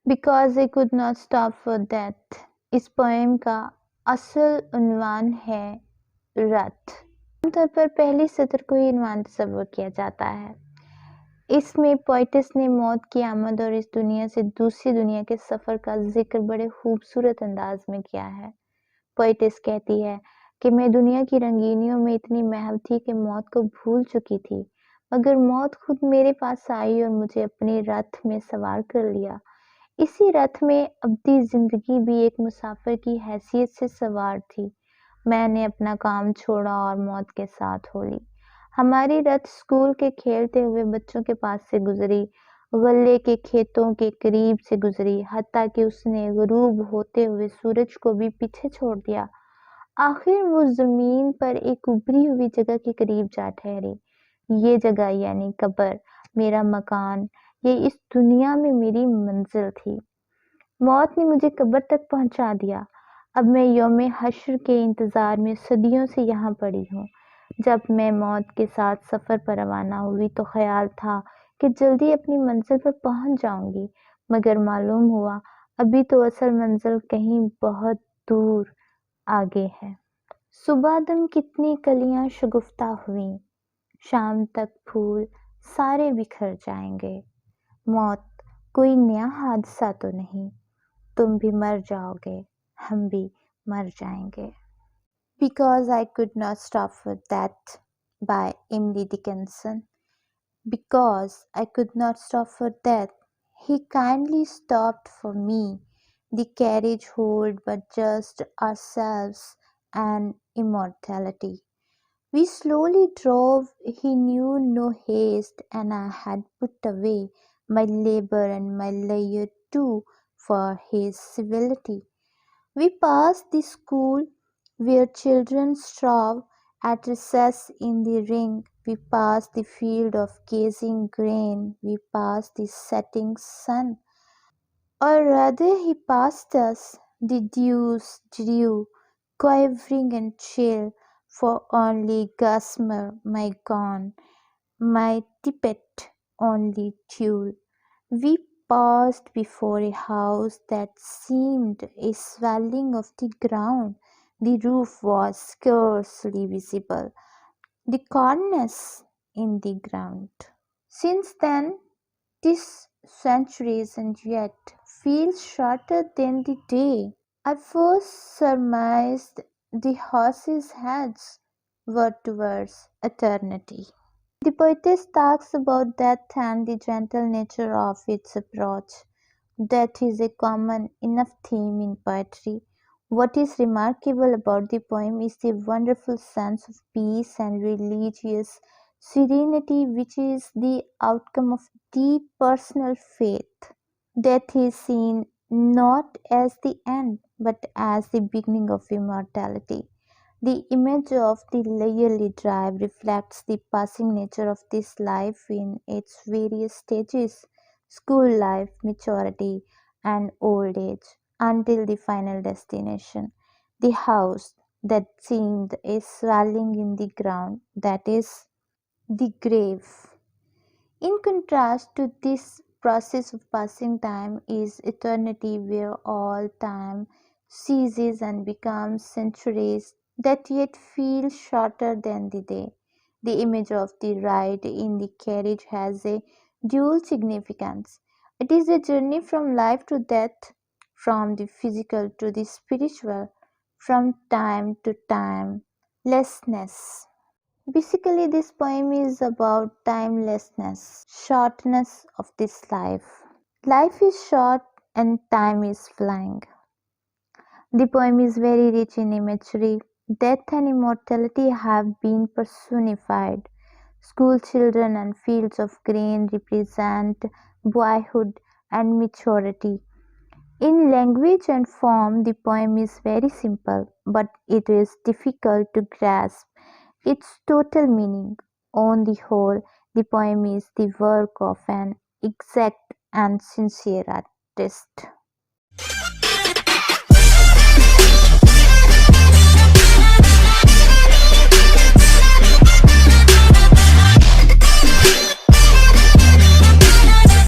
Because I could not stop for death. इस poem का असल उन्वान है रथ। आमतौर पर पहली सत्र को ही उन्वान तस्वर किया जाता है। इसमें पोएटेस ने मौत की आमद और इस दुनिया से दूसरी दुनिया के सफर का जिक्र बड़े खूबसूरत अंदाज में किया है। पोएटेस कहती है कि मैं दुनिया की रंगीनियों में इतनी महव थी कि मौत को भूल चुकी थी, मगर मौत खुद मेरे पास आई और मुझे अपने रथ में सवार कर लिया। इसी रथ में अब्दी जिंदगी भी एक मुसाफिर की हैसियत से सवार थी। मैंने अपना काम छोड़ा और मौत के साथ हो ली। हमारी रथ स्कूल के खेलते हुए बच्चों के पास से गुजरी, गल्ले के खेतों के करीब से गुजरी, हत्ता कि उसने गुरूब होते हुए सूरज को भी पीछे छोड़ दिया। आखिर वो जमीन पर एक उभरी हुई जगह के करीब जा ठहरी। ये जगह यानी कब्र, मेरा मकान, ये इस दुनिया में मेरी मंजिल थी। मौत ने मुझे कब्र तक पहुंचा दिया। अब मैं यौम हश्र के इंतजार में सदियों से यहाँ पड़ी हूँ। जब मैं मौत के साथ सफर पर रवाना हुई तो ख्याल था कि जल्दी अपनी मंजिल पर पहुंच जाऊंगी, मगर मालूम हुआ अभी तो असल मंजिल कहीं बहुत दूर आगे है। सुबह दम कितनी कलियां शगुफ्ता हुई, शाम तक फूल सारे बिखर जाएंगे। मौत कोई नया हादसा तो नहीं, तुम भी मर जाओगे, हम भी मर जाएंगे। Because I could not stop for that by Emily Dickinson. Because I could not stop for that, he kindly stopped for me. The carriage hold but just ourselves and immortality. We slowly drove, he knew no haste, and I had put away my labor and my leisure too for his civility. We passed the school where children strove at recess in the ring. We passed the field of gazing grain. We passed the setting sun. Or rather he passed us, the dews drew, quivering and chill, for only gossamer my gone, my tippet only tulle. We paused before a house that seemed a swelling of the ground. The roof was scarcely visible, the cornice in the ground. Since then, 'tis centuries, and yet feels shorter than the day. I first surmised the horses' heads were towards eternity. The poetess talks about death and the gentle nature of its approach. Death is a common enough theme in poetry. What is remarkable about the poem is the wonderful sense of peace and religious serenity which is the outcome of deep personal faith. Death is seen not as the end but as the beginning of immortality. The image of the leisurely drive reflects the passing nature of this life in its various stages: school life, maturity, and old age, until the final destination, the house that seemed a swelling in the ground, that is, the grave. In contrast to this process of passing time is eternity, where all time ceases and becomes centuries that yet feel shorter than the day. The image of the ride in the carriage has a dual significance. It is a journey from life to death, from the physical to the spiritual, from time to time, lessness. Basically, this poem is about timelessness, shortness of this life. Life is short and time is flying. The poem is very rich in imagery. Death and immortality have been personified. School children and fields of grain represent boyhood and maturity. In language and form, the poem is very simple, but it is difficult to grasp its total meaning. On the whole, the poem is the work of an exact and sincere artist.